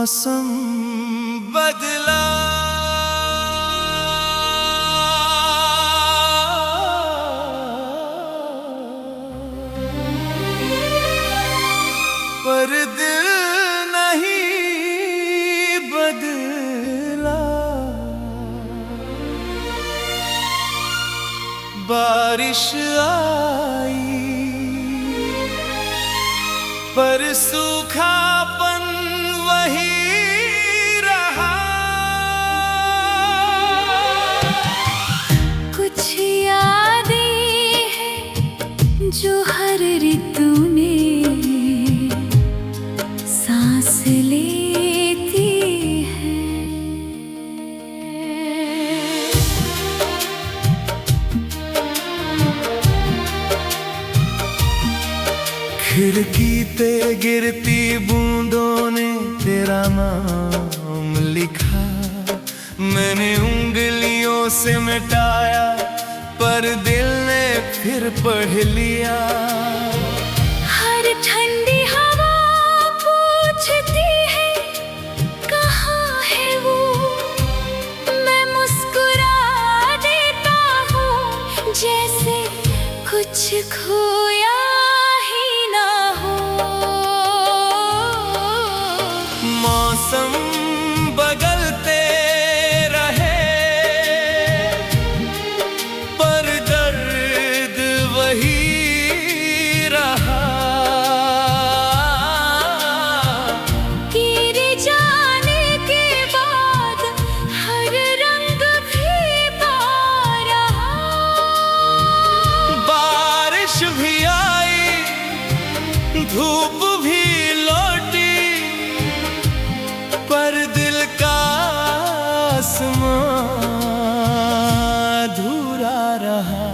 मौसम बदला, पर दिल नहीं बदला। बारिश आई पर सूखापन वही रहा। कुछ यादें हैं जो हर ऋतु में सांस लेती हैं। खिड़की पे गिरती बूंदों ने तेरा नाम लिखा। मैंने उंगलियों से मिटाया पर दिल ने फिर पढ़ लिया। हर ठंडी हवा पूछती है कहाँ है वो। मैं मुस्कुरा देता हूँ जैसे कुछ खोया मौसम बदलते रहे पर दर्द वही रहा। गिर जाने के बाद हर रंग भी रहा। बारिश भी आई, धूप भी लौटी, पर दिल का आसमां अधूरा रहा।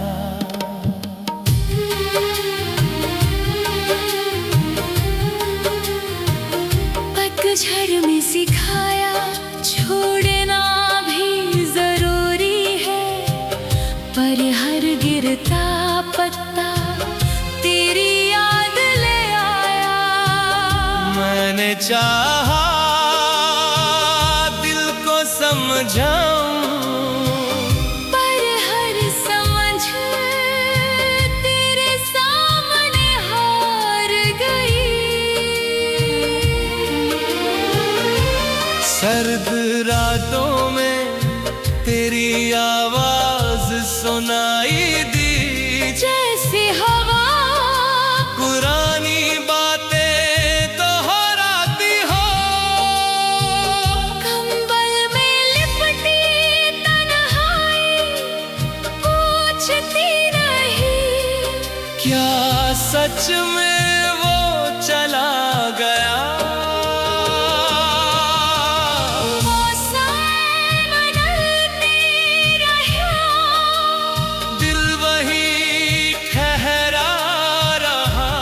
पतझड़ में सिखाया छोड़ना भी जरूरी है, पर हर गिरता पत्ता तेरी याद ले आया। मैंने चाहा समझाऊं पर हर समझ तेरे सामने हार गई। सर्द रातों में तेरी आवाज सुनाई दी। जैसे हवा पुरानी क्या सच में वो चला गया। मौसम बदलते रहा, दिल वही ठहरा रहा।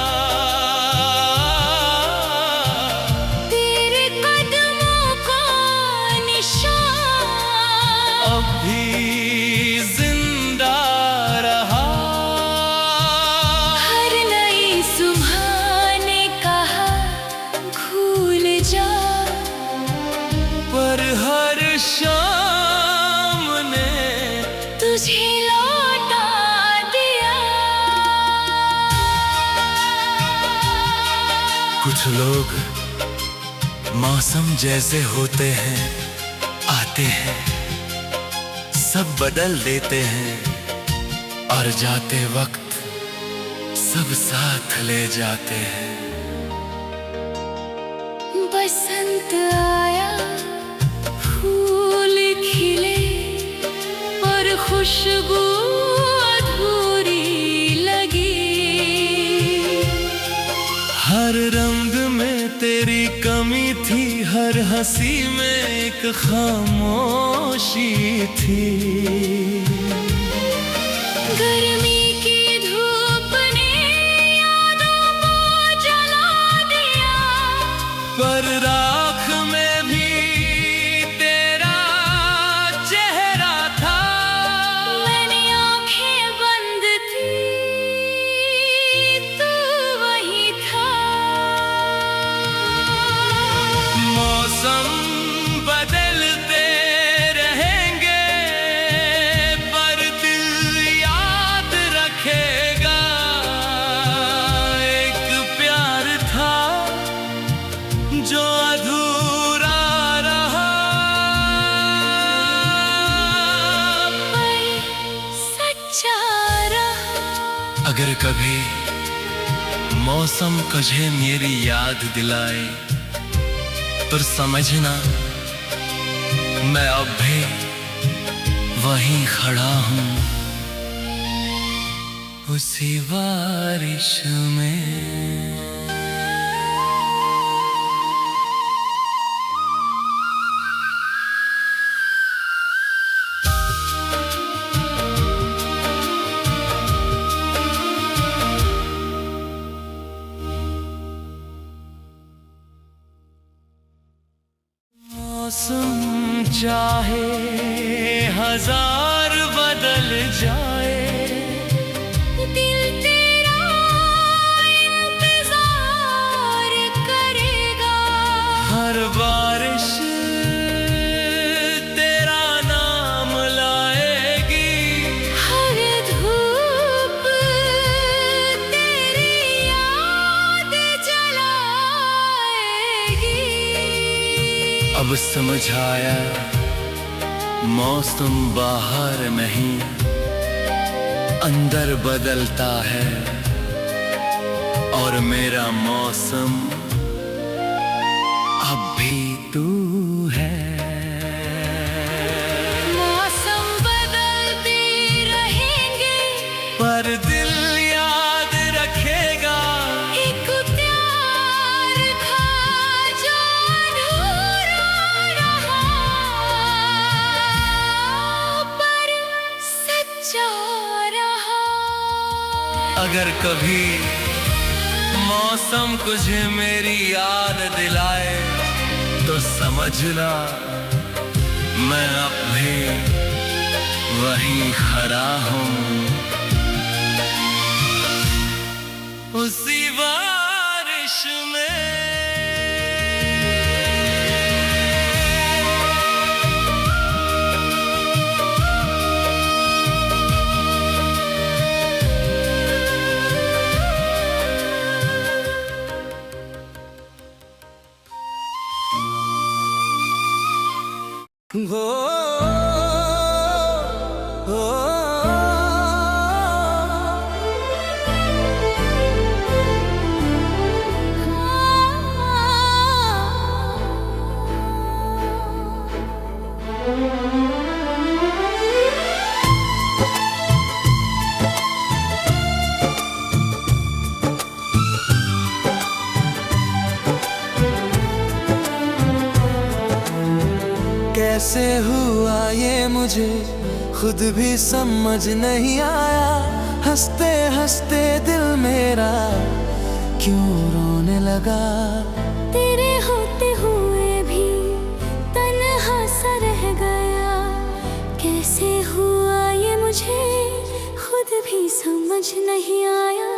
तेरे कदमों का निशान अब भी जिंदा रहा। पर हर शाम ने तुझे लौटा दिया। कुछ लोग मौसम जैसे होते हैं, आते हैं, सब बदल देते हैं और जाते वक्त सब साथ ले जाते हैं। बसंत आया, फूल खिले, पर खुशबू अधूरी लगी। हर रंग में तेरी कमी थी, हर हंसी में एक खामोशी थी। गर्मी की धूप ने यादों को जला दिया, पर राख में भी तेरा चेहरा था। मैंने आंखें बंद थी, तू वही था। मौसम अगर कभी मौसम तुझे मेरी याद दिलाए तो समझना मैं अब भी वहीं खड़ा हूँ उसी बारिश में। मौसम चाहे हजार बदल जाए, दिल तेरा इंतजार करेगा। हर बारिश तेरा नाम लाएगी, हर धूप तेरी याद जलाएगी। अब समझ आया मौसम बाहर नहीं अंदर बदलता है और मेरा मौसम अब भी तू है। मौसम बदलते रहेंगे पर दिल याद रखेगा एक प्यार था जो अधूरा रहा, पर सच्चा रहा। अगर कभी मौसम तुझे मेरी याद दिलाए तो समझना मैं अब भी वहीं खड़ा हूँ उसी बारिश में। हो हो कैसे हुआ ये मुझे खुद भी समझ नहीं आया। हंसते हंसते दिल मेरा क्यों रोने लगा। तेरे होते हुए भी तन्हा सा रह गया। कैसे हुआ ये मुझे खुद भी समझ नहीं आया।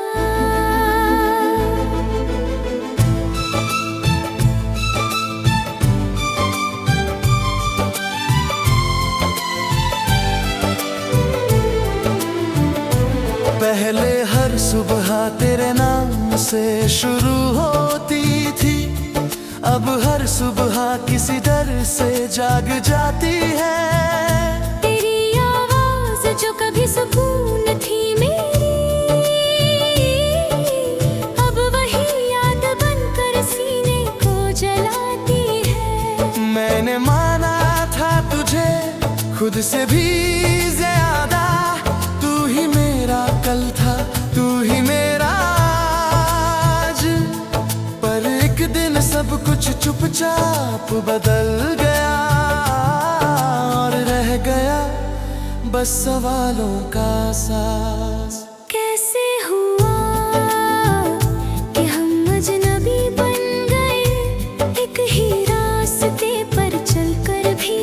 पहले हर सुबह तेरे नाम से शुरू होती थी, अब हर सुबह किसी डर से जाग जाती है। तेरी आवाज जो कभी सुकून थी मेरी, अब वही याद बनकर सीने को जलाती है। मैंने माना था तुझे खुद से भी ज्यादा, तू ही मेरा कल था तू ही मेरा आज। पर एक दिन सब कुछ चुपचाप बदल गया और रह गया बस सवालों का साथ। कैसे हुआ कि हम अजनबी बन गए, एक ही रास्ते पर चलकर भी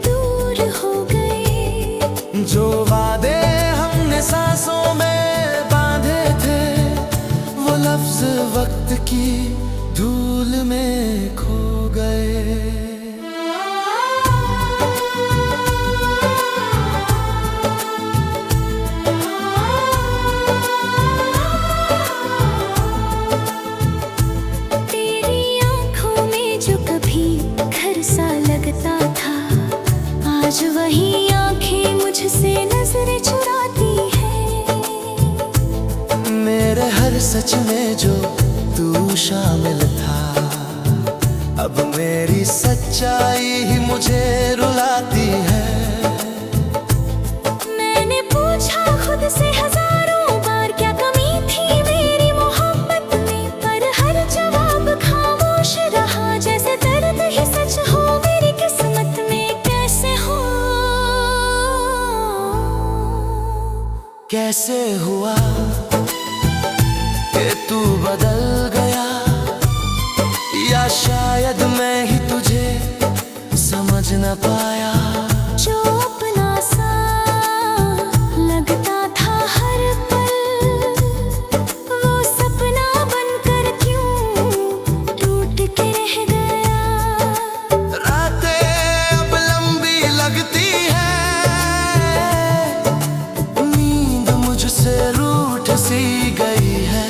दूर हो गए। जो वादे हमने सांसों में बांधे थे, वो लफ्ज वक्त की धूल में खो गए। तेरी आंखों में जो कभी घर सा लगता था, आज वही आंखें मुझसे नजरें चुराती है। सच में जो तू शामिल था। अब मेरी सच्चाई ही मुझे रुलाती है। मैंने पूछा खुद से हजारों बार क्या कमी थी मेरी मोहब्बत में, पर हर जवाब खामोश रहा, जैसे दर्द ही सच हो मेरी किस्मत में। कैसे हुआ कि तू बदल गया, या शायद मैं ही तुझे समझ न पाया। जो अपना सा लगता था हर पल, वो सपना बनकर क्यों टूट के रह गया। रातें अब लंबी लगती है, नींद मुझसे रूठ सी गई है।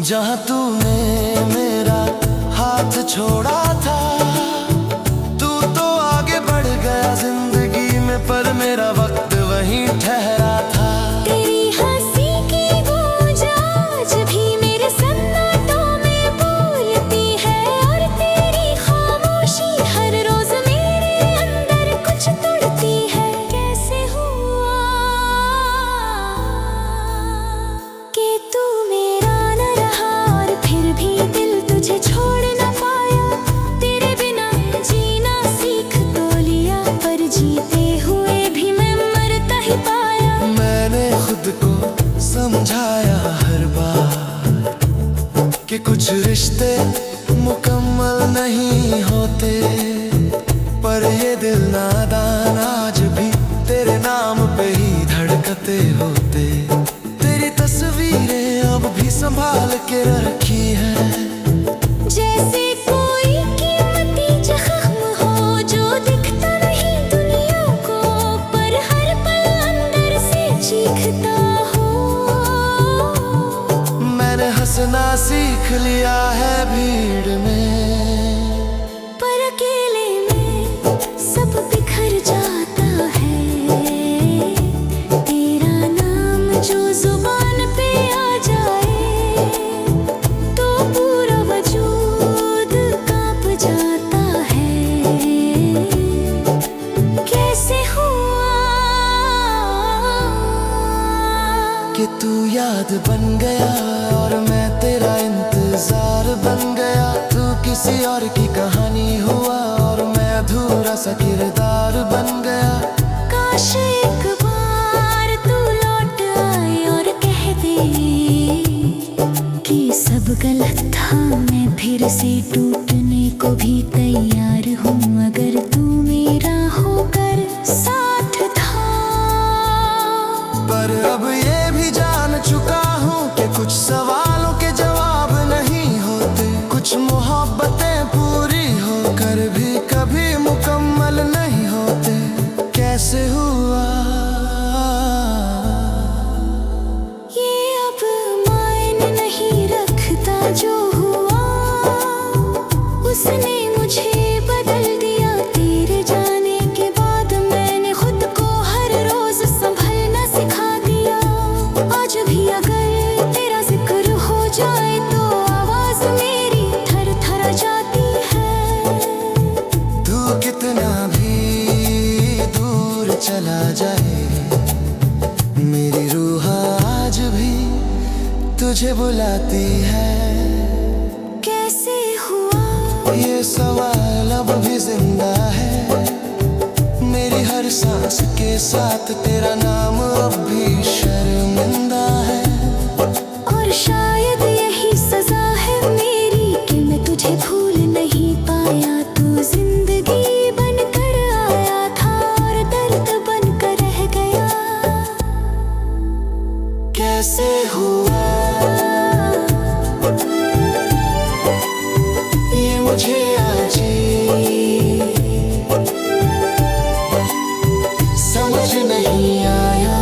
जहाँ तूने मेरा हाथ छोड़ा था, तू तो आगे बढ़ गया जिंदगी में, पर मेरा वक्त वहीं ठहरा था। तेरी हंसी की गूंज आज भी मेरे सन्नाटों में बोलती है, और तेरी खामोशी हर रोज मेरे अंदर कुछ तोड़ती है। कैसे हुआ कि तू मेरा छोड़ न पाया, तेरे बिना जीना सीख तो लिया, पर जीते हुए भी मैं मरता ही पाया। मैंने खुद को समझाया हर बार कि कुछ रिश्ते मुकम्मल नहीं होते, पर ये दिल नादान आज भी तेरे नाम पे ही धड़कते होते। तेरी तस्वीरें अब भी संभाल के रखी है, जैसे कोई कीमती जख्म हो जो दिखता नहीं दुनिया को, पर हर पल अंदर से चीखता हो। मैंने हंसना सीख लिया है भीड़ में, पर अकेले में सब बिखर जाता है। तेरा नाम जो जुबान पे आ जाए तो पूरा वजूद कांप जाता है। कैसे हुआ कि तू याद बन गया और मैं तेरा इंतजार बन गया। तू किसी और की कहानी हुआ और मैं अधूरा सा किरदार बन गया। काश एक बार तू लौट आए और कह दे कि सब गलत था, मैं फिर से टूटने को भी तैयार हूँ, अगर तू मेरा होकर साथ था। पर अब ये भी जान चुका हूँ कि कुछ सवालों के जवाब नहीं होते, कुछ मोहब्बतें पूरी होकर भी कभी मुकम्मल नहीं होते। कैसे हुआ ये अब मायने नहीं रखता, जो हुआ उसने मुझे बदल दिया। तेरे जाने के बाद मैंने खुद को हर रोज संभलना सिखा दिया। आज भी अगर तेरा जिक्र हो जाए तो आवाज मेरी थर थर जाती है। तू कितना भी दूर चला जाए, मेरी रूह आज भी तुझे बुलाती है। कैसे हुआ ये सवाल अब भी जिंदा है, मेरी हर सांस के साथ तेरा नाम अब भी शर्मिंदा है। और शायद यही सजा है मेरी कि मैं तुझे भूल नहीं पाया। तू जिंदगी बनकर आया था और दर्द बनकर रह गया। कैसे हुआ ये मुझे आज समझ नहीं आया।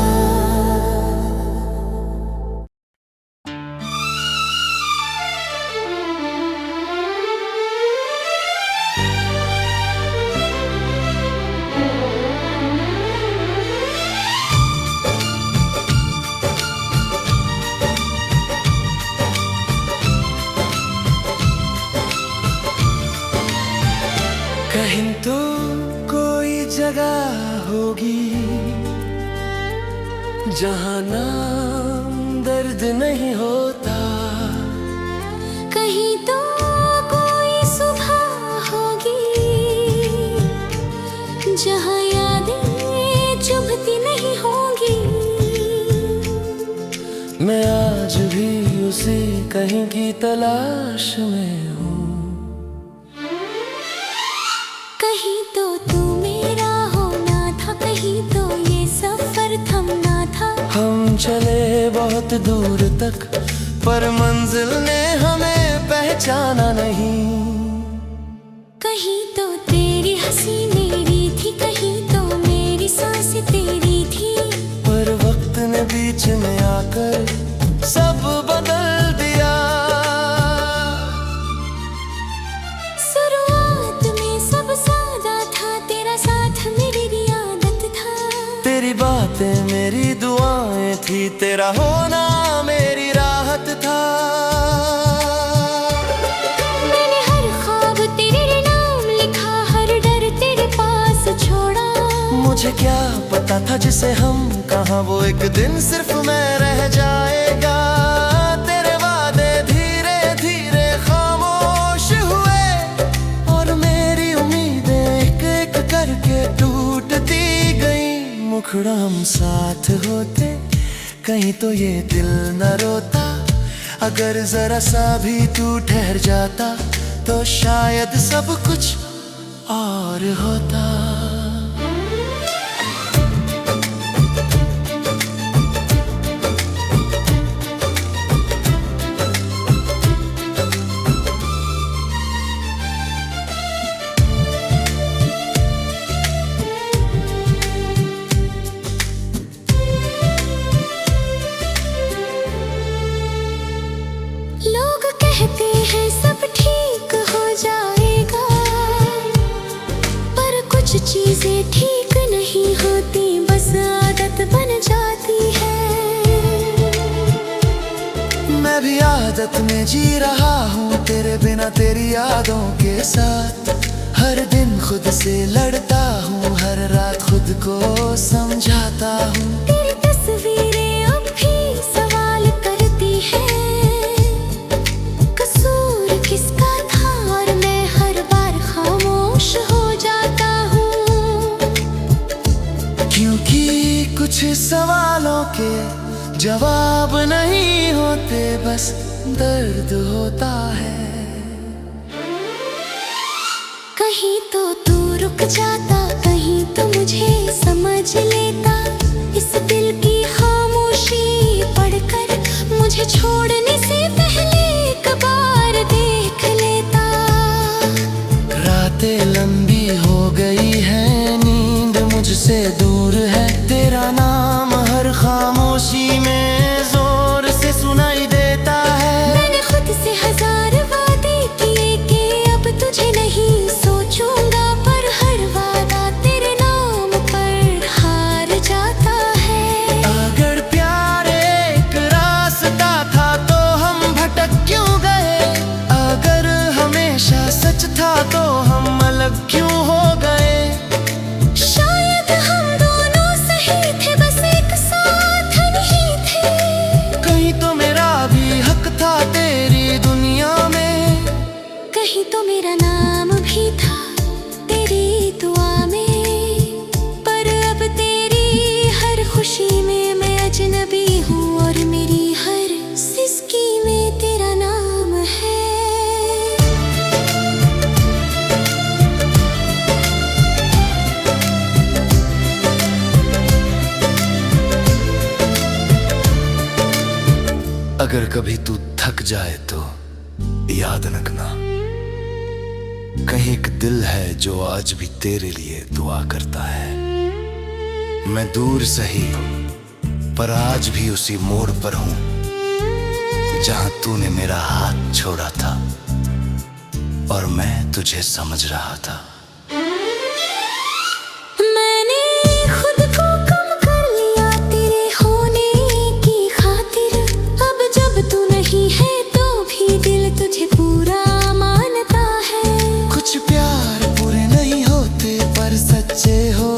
जगह होगी जहाँ नाम दर्द नहीं होता। कहीं तो कोई सुबह होगी जहाँ यादें चुभती नहीं होंगी। मैं आज भी उसी कहीं की तलाश में हूँ। कहीं तो तू मेरा होना था, कहीं तो ये सफर थमना था। हम चले बहुत दूर तक पर मंजिल ने हमें पहचाना नहीं। कहीं तो तेरी हंसी मेरी थी, कहीं तो मेरी सांसें तेरी थी। पर वक्त ने बीच में आकर सब बदल दिया। शुरुआत में सब सादा था, तेरा साथ मेरी आदत था। तेरी बातें मेरी दुआएं थी, तेरा होना मेरी राहत था। मैंने हर ख्वाब तेरे नाम लिखा, हर डर तेरे पास छोड़ा। मुझे क्या पता था जिसे हम कहा वो एक दिन सिर्फ मैं रह जाएगा। तेरे वादे धीरे धीरे खामोश हुए और मेरी उम्मीदें एक एक करके टूटती गई। मुखड़ा हम साथ होते कहीं तो ये दिल न रोता। अगर जरा सा भी तू ठहर जाता तो शायद सब कुछ और होता। लोग कहते हैं सब ठीक हो जाएगा, पर कुछ चीजें ठीक नहीं होती, बस आदत बन जाती है। मैं भी आदत में जी रहा हूँ तेरे बिना तेरी यादों के साथ। हर दिन खुद से लड़ता हूँ, हर रात खुद को समझाता हूँ। तेरी तस्वीरें अब भी सवाल करती हैं, कसूर किसका था, और मैं हर बार खामोश हो जाता हूँ। क्योंकि कुछ सवालों के जवाब नहीं होते, बस दर्द होता है। कहीं तो तू रुक जाता, कहीं तो मुझे समझ लेता। इस दिल की खामोशी पढ़कर मुझे छोड़ने से पहले एक बार देख लेता। रातें लंबी हो गई है, नींद मुझसे दूर है। तेरा नाम हर खामोशी में जोर से सुनाई देता है। मैंने खुद से हजार वादे किए कि अब तुझे नहीं सोचूंगा, पर हर वादा तेरे नाम पर हार जाता है। अगर प्यार एक रास्ता था तो हम भटक क्यों गए? अगर हमेशा सच था तो हम अलग क्यों हो गए? शायद हम दोनों सही थे, बस एक साथ नहीं थे। कहीं तो मेरा भी हक था तेरी दुनिया में। कहीं तो मेरा नाम भी था तेरी दुआ में, पर अब तेरी हर खुशी में मैं अजनबी हूँ, और मेरी हर सिसकी में तेरा नाम है। अगर कभी तू थक जाए तो याद रखना, कहीं एक दिल है जो आज भी तेरे लिए दुआ करता है। मैं दूर सही पर आज भी उसी मोड़ पर हूँ जहाँ तूने मेरा हाथ छोड़ा था और मैं तुझे समझ रहा था। मैंने खुद को कम कर लिया तेरे होने की खातिर, अब जब तू नहीं है तो भी दिल तुझे पूरा मानता है। कुछ प्यार पूरे नहीं होते पर सच्चे हो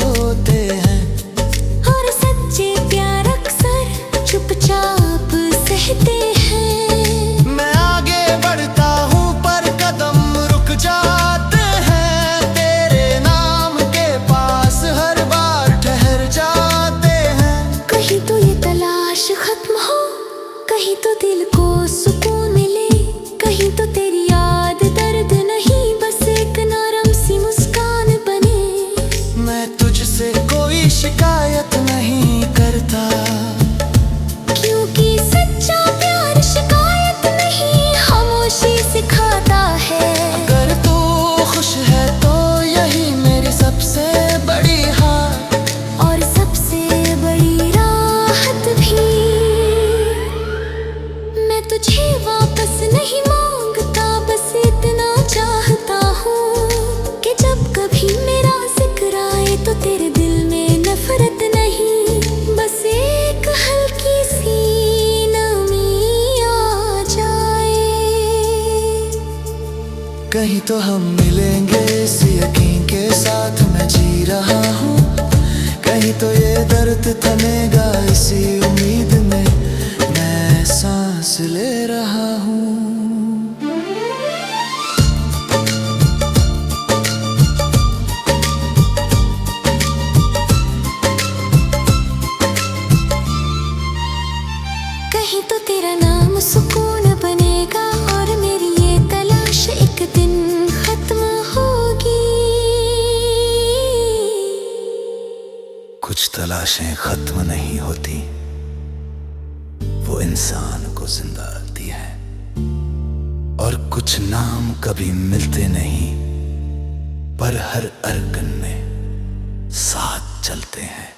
कहीं तो दिल को सुकून मिले, कहीं तो तेरी याद दर्द नहीं, बस एक नरम सी मुस्कान बने। मैं तुझसे कोई शिकायत नहीं करता, क्योंकि सच्चा प्यार शिकायत नहीं, खामोशी सिखाता है। अगर तू खुश है तो यही मेरी सबसे बड़ी हार और सबसे बड़ी राहत भी। मैं तुझे वापस नहीं मांगता, बस इतना चाहता हूँ कि जब कभी मेरा जिक्र आए तो तेरे दिल में नफरत नहीं, बस एक हल्की सी नमी आ जाए। कहीं तो हम मिलेंगे इस यकीन के साथ मैं जी रहा हूँ, कहीं तो ये दर्द थमेगा इसी उम्मीद में मैं सांस ले रहा हूँ। कहीं तो तेरा नाम सुकून बनेगा और मेरी ये तलाश एक दिन खत्म होगी। कुछ तलाशें खत्म नहीं होती, वो इंसान को जिंदा रखती है, और कुछ नाम कभी मिलते नहीं पर हर अरकन में साथ चलते हैं।